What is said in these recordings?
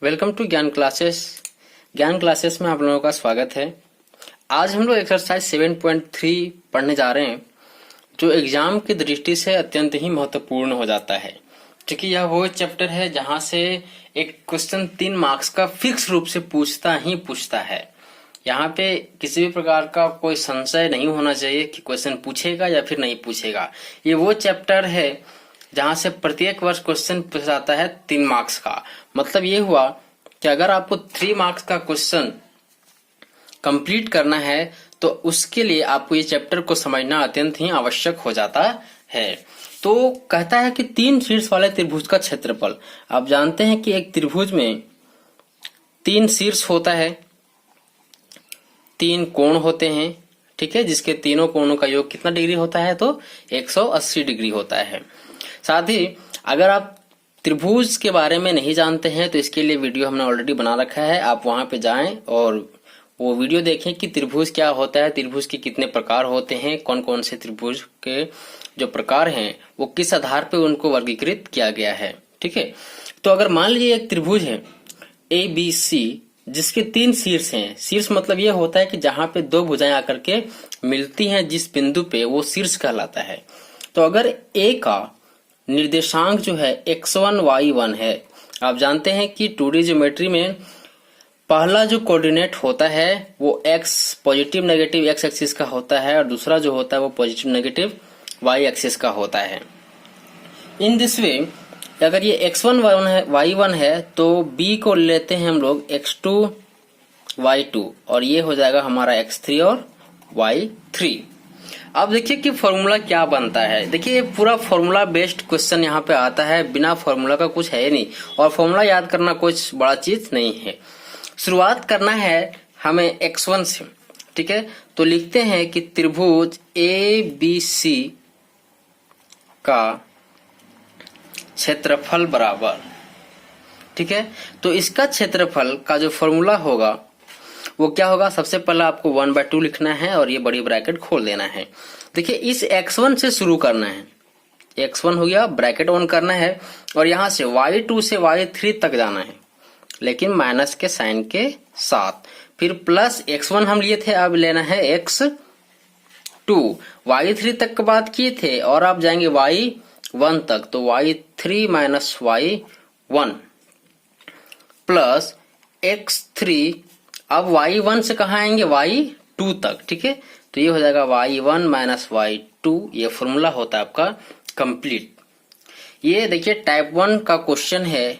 Welcome to ज्ञान classes. ज्ञान classes में आप लोगों का स्वागत है। आज हम लोग एक्सरसाइज 7.3 पढ़ने जा रहे हैं, जो एग्जाम की दृष्टि से अत्यंत ही महत्वपूर्ण हो जाता है, क्योंकि यह वो चैप्टर है जहां से एक क्वेश्चन 3 मार्क्स का फिक्स रूप से पूछता है। यहाँ पे किसी भी प्रकार का कोई संशय नहीं होना चाहिए कि क्वेश्चन पूछेगा या फिर नहीं पूछेगा। ये वो चैप्टर है जहां से प्रत्येक वर्ष क्वेश्चन पूछा जाता है 3 मार्क्स का। मतलब ये हुआ कि अगर आपको 3 मार्क्स का क्वेश्चन कंप्लीट करना है तो उसके लिए आपको ये चैप्टर को समझना अत्यंत ही आवश्यक हो जाता है। तो कहता है कि 3 शीर्ष वाले त्रिभुज का क्षेत्रफल। आप जानते हैं कि एक त्रिभुज में 3 शीर्ष होता है, 3 कोण होते हैं, ठीक है, जिसके तीनों कोणों का योग कितना डिग्री होता है? तो 180 डिग्री होता है। साथ ही अगर आप त्रिभुज के बारे में नहीं जानते हैं तो इसके लिए वीडियो हमने ऑलरेडी बना रखा है, आप वहां पे जाएं और वो वीडियो देखें कि त्रिभुज क्या होता है, त्रिभुज के कितने प्रकार होते हैं, कौन कौन से त्रिभुज के जो प्रकार हैं वो किस आधार पे उनको वर्गीकृत किया गया है। ठीक है, तो अगर मान लीजिए एक त्रिभुज है ABC जिसके 3 शीर्ष हैं। शीर्ष मतलब ये होता है कि जहां पे 2 भुजाएं आकर के मिलती हैं, जिस बिंदु पे वो शीर्ष कहलाता है। तो अगर A का निर्देशांक जो है x1 y1 है, आप जानते हैं कि 2D ज्योमेट्री में पहला जो कोऑर्डिनेट होता है वो x positive negative x axis का होता है और दूसरा जो होता है वो पॉजिटिव नेगेटिव y एक्सिस का होता है। इन दिस वे अगर ये x1 y1 है तो b को लेते हैं हम लोग x2 y2 और ये हो जाएगा हमारा x3 और y3। अब देखिए कि फॉर्मूला क्या बनता है। देखिए ये पूरा फॉर्मूला बेस्ड क्वेश्चन यहाँ पे आता है, बिना फॉर्मूला का कुछ है नहीं और फॉर्मूला याद करना कुछ बड़ा चीज नहीं है। शुरुआत करना है हमें x1 से, ठीक है। तो लिखते हैं कि त्रिभुज ABC का क्षेत्रफल बराबर, ठीक है। तो इसका क्षेत्रफल का जो फॉर्मूला होगा वो क्या होगा? सबसे पहले आपको 1/2 लिखना है और ये बड़ी ब्रैकेट खोल देना है। देखिए इस x1 से शुरू करना है, x1 हो गया, ब्रैकेट ऑन करना है और यहां से y2 से y3 तक जाना है, लेकिन माइनस के साइन के साथ। फिर प्लस x1 हम लिए थे, अब लेना है x2। y3 तक की बात किए थे और आप जाएंगे y1 तक, तो y3 minus y1 plus x3। अब y1 से कहाँ आएंगे? y2 तक, ठीक है। तो ये हो जाएगा y1 माइनस y2। ये फॉर्मूला होता है आपका कंप्लीट। ये देखिए टाइप 1 का क्वेश्चन है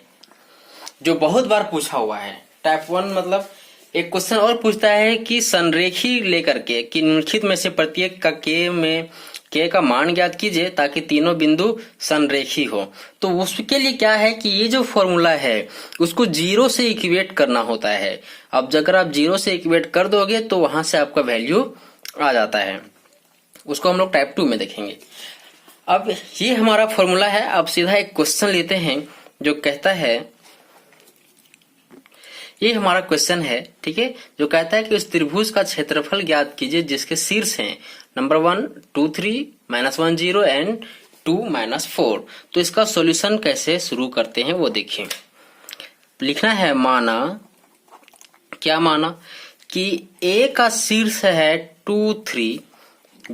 जो बहुत बार पूछा हुआ है। टाइप 1 मतलब एक क्वेश्चन और पूछता है कि संरेखी लेकर के कि निम्नलिखित में से प्रत्येक का k का मान ज्ञात कीजिए ताकि तीनों बिंदु संरेखी हो। तो उसके लिए क्या है कि ये जो फॉर्मूला है उसको 0 से इक्वेट करना होता है। अब अगर आप 0 से इक्वेट कर दोगे तो वहां से आपका वैल्यू आ जाता है। उसको हम लोग टाइप 2 में देखेंगे। अब ये हमारा फॉर्मूला है। अब सीधा एक क्वेश्चन लेते हैं जो कहता है, ये हमारा क्वेश्चन है, ठीक है, जो कहता है कि उस त्रिभुज का क्षेत्रफल ज्ञात कीजिए जिसके शीर्ष हैं नंबर 1 2 3 -1 0 एंड 2 -4। तो इसका सॉल्यूशन कैसे शुरू करते हैं वो देखिए। लिखना है माना, क्या माना कि A का शीर्ष है 2 3,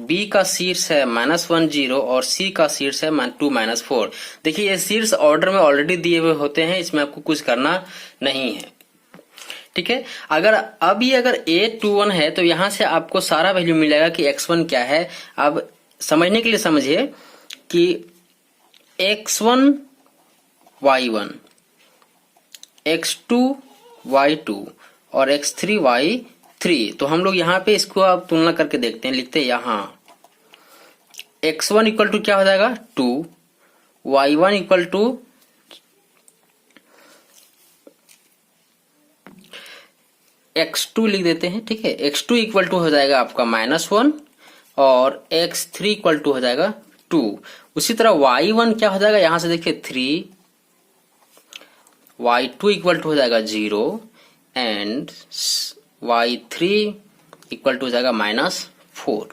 B का शीर्ष है -1 0 और C का शीर्ष है 2 -4। देखिए ये शीर्ष ऑर्डर में ऑलरेडी दिए हुए होते हैं, इसमें आपको कुछ करना नहीं है, ठीक है। अगर A21 है तो यहां से आपको सारा वैल्यू मिल जाएगा कि x1 क्या है। अब समझने के लिए समझिए कि x1 y1, x2 y2 और x3 y3। तो हम लोग यहाँ पे इसको अब तुलना करके देखते हैं। लिखते हैं यहाँ x1 इक्वल टू क्या हो जाएगा? 2, y1 इक्वल टू x2 लिख देते हैं, ठीक है। x2 इक्वल टू हो जाएगा आपका -1 और x3 इक्वल टू हो जाएगा 2। उसी तरह y1 क्या हो जाएगा? यहां से देखिए 3, y2 इक्वल टू हो जाएगा 0 एंड y3 इक्वल टू हो जाएगा -4।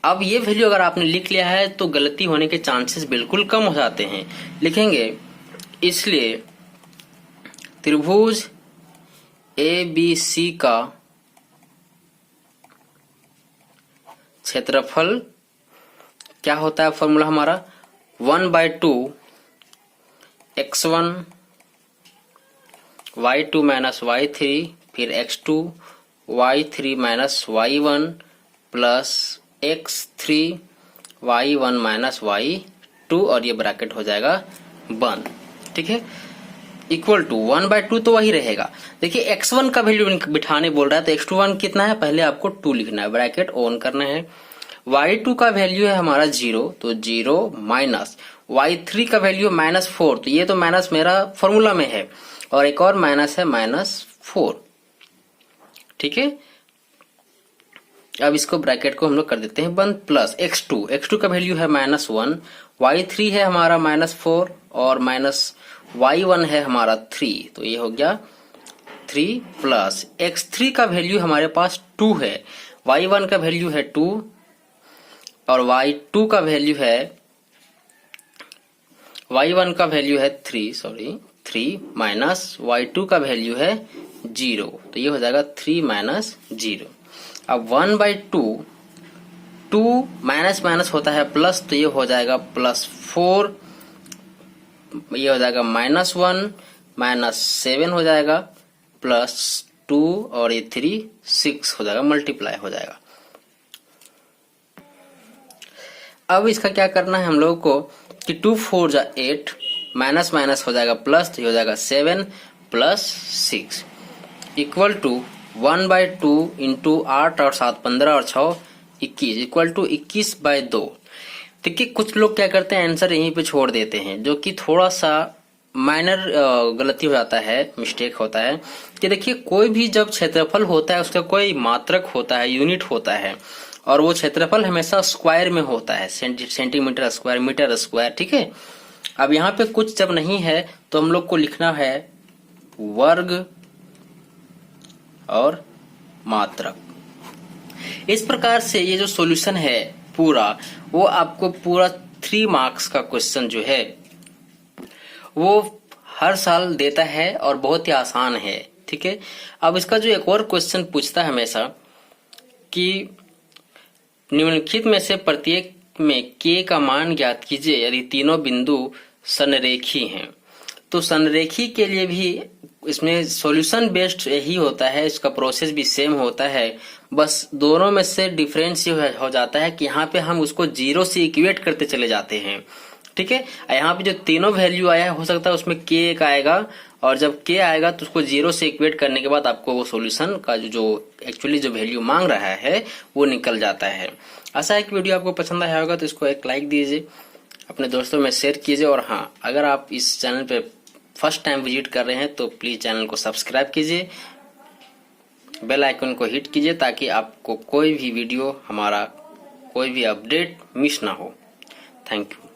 अब ये वैल्यू अगर आपने लिख लिया है तो गलती होने के चांसेस बिल्कुल कम हो जाते हैं। लिखेंगे इसलिए त्रिभुज ABC का क्षेत्रफल क्या होता है, फॉर्मूला हमारा 1/2 x1 y2 माइनस y3 फिर x2 y3 minus y1 plus x3 y1 minus y2 और ये ब्रैकेट हो जाएगा बंद। ठीक है, इक्वल टू 1/2 तो वही रहेगा। देखिए x1 का वैल्यू बिठाने बोल रहा है तो x1 कितना है, पहले आपको 2 लिखना है, ब्रैकेट ऑन करना है। y2 का वैल्यू है हमारा 0 तो 0 माइनस y3 का वैल्यू -4 तो ये तो माइनस मेरा फॉर्मूला में है और एक और माइनस है -4। ठीक है, अब इसको ब्रैकेट को हम लोग कर देते हैं बंद, प्लस x2 का वैल्यू है -1, y3 है हमारा -4 और माइनस y1 है हमारा 3 तो ये हो गया 3 प्लस x3 का वैल्यू हमारे पास 2 है, y1 का वैल्यू है 2 और y2 का वैल्यू है y1 का वैल्यू है 3 माइनस y2 का वैल्यू है 0 तो ये हो जाएगा 3 माइनस 0। अब 1/2 2 माइनस माइनस होता है प्लस तो ये हो जाएगा +4, ये हो जाएगा -1 -7 हो जाएगा +2 और ये 3 6 हो जाएगा, मल्टीप्लाई हो जाएगा। अब इसका क्या करना है हम लोगों को कि 2 4 जा 8 माइनस माइनस हो जाएगा प्लस तो ये हो जाएगा 7 प्लस 6 इक्वल टू 1/2 इंटू 8 और 7 15 और 6 21 इक्वल टू 21/2। देखिए कुछ लोग क्या करते हैं आंसर यहीं पे छोड़ देते हैं, जो कि थोड़ा सा माइनर गलती हो जाता है, मिस्टेक होता है कि देखिए कोई भी जब क्षेत्रफल होता है उसका कोई मात्रक होता है, यूनिट होता है और वो क्षेत्रफल हमेशा स्क्वायर में होता है, सेंटीमीटर स्क्वायर, मीटर स्क्वायर। ठीक है, अब यहाँ पे कुछ जब नहीं है तो हम लोग को लिखना है वर्ग और मात्रक। इस प्रकार से ये जो सॉल्यूशन है पूरा, वो आपको पूरा 3 मार्क्स का क्वेश्चन जो है वो हर साल देता है और बहुत ही आसान है। ठीक है, अब इसका जो एक और क्वेश्चन पूछता है हमेशा कि निम्नलिखित में से प्रत्येक में k का मान ज्ञात कीजिए यदि तीनों बिंदु संरेखी हैं। तो संरेखी के लिए भी इसमें सॉल्यूशन बेस्ड यही होता है, इसका प्रोसेस भी सेम होता है, बस दोनों में से डिफरेंस ये हो जाता है कि यहाँ पे हम उसको 0 से इक्वेट करते चले जाते हैं। ठीक है, यहाँ पे जो तीनों वैल्यू आया है हो सकता है उसमें k एक आएगा और जब k आएगा तो उसको 0 से इक्वेट करने के बाद आपको वो सॉल्यूशन का जो एक्चुअली जो वैल्यू मांग रहा है वो निकल जाता है। आशा है कि वीडियो आपको पसंद आया होगा तो इसको एक लाइक दीजिए, अपने दोस्तों में शेयर कीजिए और हाँ, अगर आप इस चैनल पे फर्स्ट टाइम विजिट कर रहे हैं तो प्लीज चैनल को सब्सक्राइब कीजिए, बेल आइकन को हिट कीजिए ताकि आपको कोई भी वीडियो, हमारा कोई भी अपडेट मिस ना हो। Thank you.